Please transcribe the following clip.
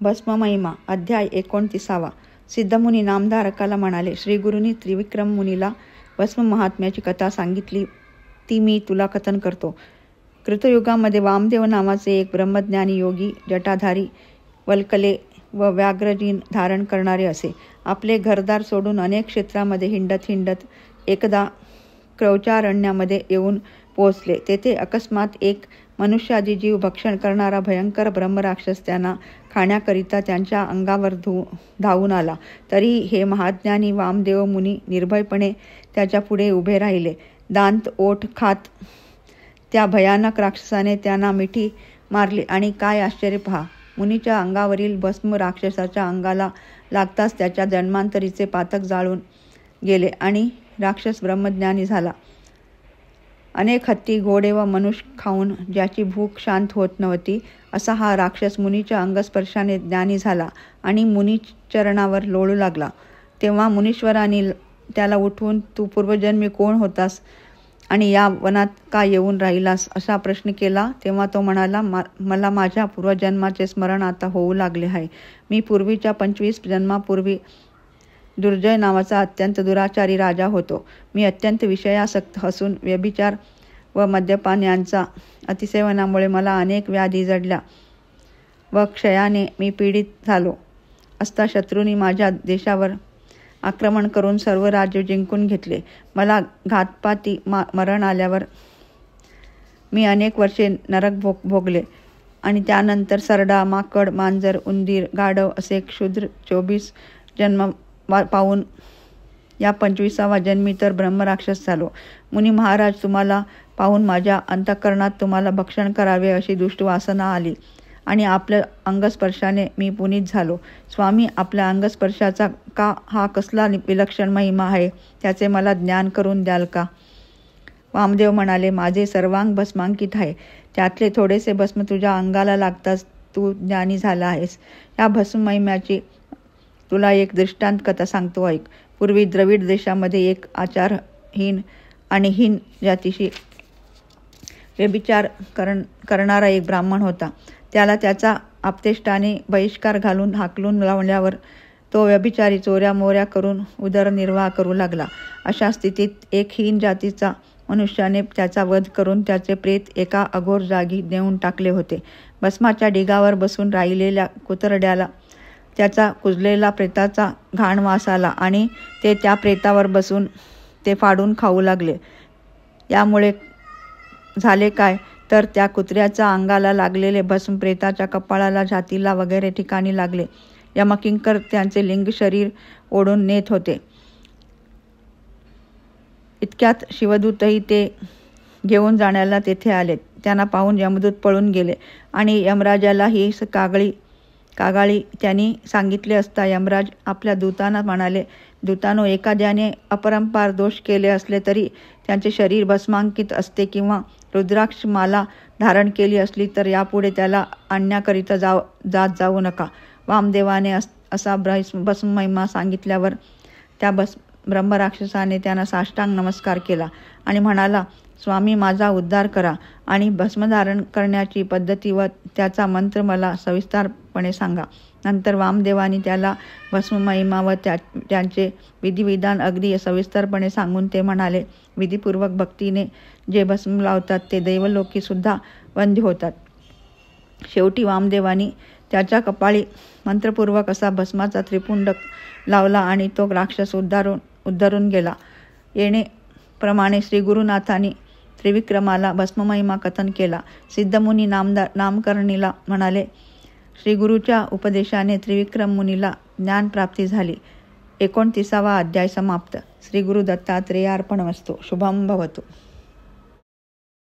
भस्म महिमा अध्याय 29. सिद्धमुनी नामधारकाला म्हणाले, श्रीगुरूंनी त्रिविक्रम मुनीला भस्म महात्म्याची कथा सांगितली ती मी तुला कथन करतो. कृतयुगामध्ये वामदेव नावाचे एक ब्रह्मज्ञानी योगी जटाधारी वल्कले व व्याघ्रजीन धारण करणारे असे. आपले घरदार सोडून अनेक क्षेत्रामध्ये हिंडत एकदा क्रौचारण्यामध्ये येऊन पोहोचले. तेथे अकस्मात एक मनुष्यादी जीव भक्षण करणारा भयंकर ब्रह्मराक्षस त्यांना खाण्याकरिता त्यांच्या अंगावर धावून आला. तरी हे महाज्ञानी वामदेव मुनी निर्भयपणे त्याच्या पुढे उभे राहिले. दांत ओठ खात त्या भयानक राक्षसाने त्यांना मिठी मारली आणि काय आश्चर्य पहा, मुनीच्या अंगावरील भस्म राक्षसाच्या अंगाला लागताच त्याच्या जन्मांतरीचे पातक जाळून गेले आणि राक्षस ब्रह्मज्ञानी झाला. अनेक हत्ती घोडे व मनुष्य खाऊन ज्याची भूक शांत होत नव्हती असा हा राक्षस मुनीच्या अंगस्पर्शाने ज्ञानी झाला आणि मुनीचरणावर लोळू लागला. तेव्हा मुनीश्वरांनी त्याला उठवून तू पूर्वजन्मी कोण होतास आणि या वनात का येऊन राहिलास असा प्रश्न केला. तेव्हा तो म्हणाला, मला माझ्या पूर्वजन्माचे स्मरण आता होऊ लागले आहे. मी पूर्वीच्या 25 जन्मापूर्वी दुर्जय नावाचा अत्यंत दुराचारी राजा होतो. मी अत्यंत विषयासक्त असून व्यभिचार व मद्यपान यांचा अतिसेवनामुळे मला अनेक व्याधी जडल्या व क्षयाने मी पीडित झालो असता शत्रूंनी माझ्या देशावर आक्रमण करून सर्व राज्य जिंकून घेतले. मला घातपाती मरण आल्यावर मी अनेक वर्षे नरक भोगले आणि त्यानंतर सरडा, माकड, मांजर, उंदीर, गाढव असे क्षुद्र 24 जन्म पाहून या 25वा जन्मी तर ब्रह्मराक्षस झालो. मुनी महाराज, तुम्हाला पाहून माझ्या अंतःकरणात तुम्हाला भक्षण करावे अशी दुष्ट वासना आली आणि आपल्या अंगस्पर्शाने मी पुनीत झालो. स्वामी, आपल्या अंगस्पर्शाचा हा कसला विलक्षण महिमा आहे त्याचे मला ज्ञान करून द्याल का? वामदेव म्हणाले, माझे सर्वांग भस्मांकित आहे. त्यातले थोडेसे भस्म तुझ्या अंगाला लागताच तू ज्ञानी झाला आहेस. या भस्म महिम्याची तुला एक दृष्टांत कथा सांगतो, ऐक. पूर्वी द्रविड देशामध्ये एक आचारहीन आणि हीन जातीशी व्यभिचार करणारा एक ब्राह्मण होता. त्याला त्याचा आप्तेष्टाने बहिष्कार घालून हाकलून लावल्यावर तो व्यभिचारी चोऱ्या मोऱ्या करून उदरनिर्वाह करू लागला. अशा स्थितीत एक हीन जातीचा मनुष्याने त्याचा वध करून त्याचे प्रेत एका अघोर जागी नेऊन टाकले होते. भस्माच्या ढिगावर बसून राहिलेल्या कुतरड्याला त्याचा कुजलेला प्रेताचा घाण वास आला आणि ते त्या प्रेतावर बसून ते फाडून खाऊ लागले. यामुळे झाले काय तर त्या कुत्र्याच्या अंगाला लागलेले भस्म प्रेताच्या कपाळाला, छातीला वगैरे ठिकाणी लागले. यमकिंकर त्यांचे लिंग शरीर ओढून नेत होते. इतक्यात शिवदूतही ते घेऊन जाण्याला तेथे आले. त्यांना पाहून यमदूत पळून गेले आणि यमराजाला ही कागाळी त्यांनी सांगितले असता यमराज आपल्या दूतांना म्हणाले, दूतांनो, एखाद्याने अपरंपार दोष केले असले तरी त्यांचे शरीर भस्मांकित असते किंवा रुद्राक्ष माला धारण केली असली तर यापुढे त्याला आणण्याकरिता जात जाऊ नका. वामदेवाने असा भस्म महिमा सांगितल्यावर त्या ब्रह्मराक्षसाने त्यांना साष्टांग नमस्कार केला आणि म्हणाला, स्वामी, माझा उद्धार करा आणि भस्मधारण करण्याची पद्धती व त्याचा मंत्र मला सविस्तारपणे सांगा. नंतर वामदेवानी त्याला भस्म महिमा व त्यांचे विधिविधान अगदी सविस्तरपणे सांगून ते म्हणाले, विधिपूर्वक भक्तीने जे भस्म लावतात ते दैवलोकी सुद्धा वंद्य होतात. शेवटी वामदेवानी त्याच्या कपाळी मंत्रपूर्वक असा भस्माचा त्रिपुंड लावला आणि तो राक्षस उद्धरून गेला. येणे प्रमाणे श्रीगुरुनाथांनी त्रिविक्रमाला भस्ममहिमा कथन केला. सिद्धमुनी नामकर्णीला म्हणाले, श्रीगुरूच्या उपदेशाने त्रिविक्रम मुनीला ज्ञानप्राप्ती झाली. 29वा अध्याय समाप्त. श्री गुरु दत्तात्रेयार्पणमस्तु. शुभम भवतु.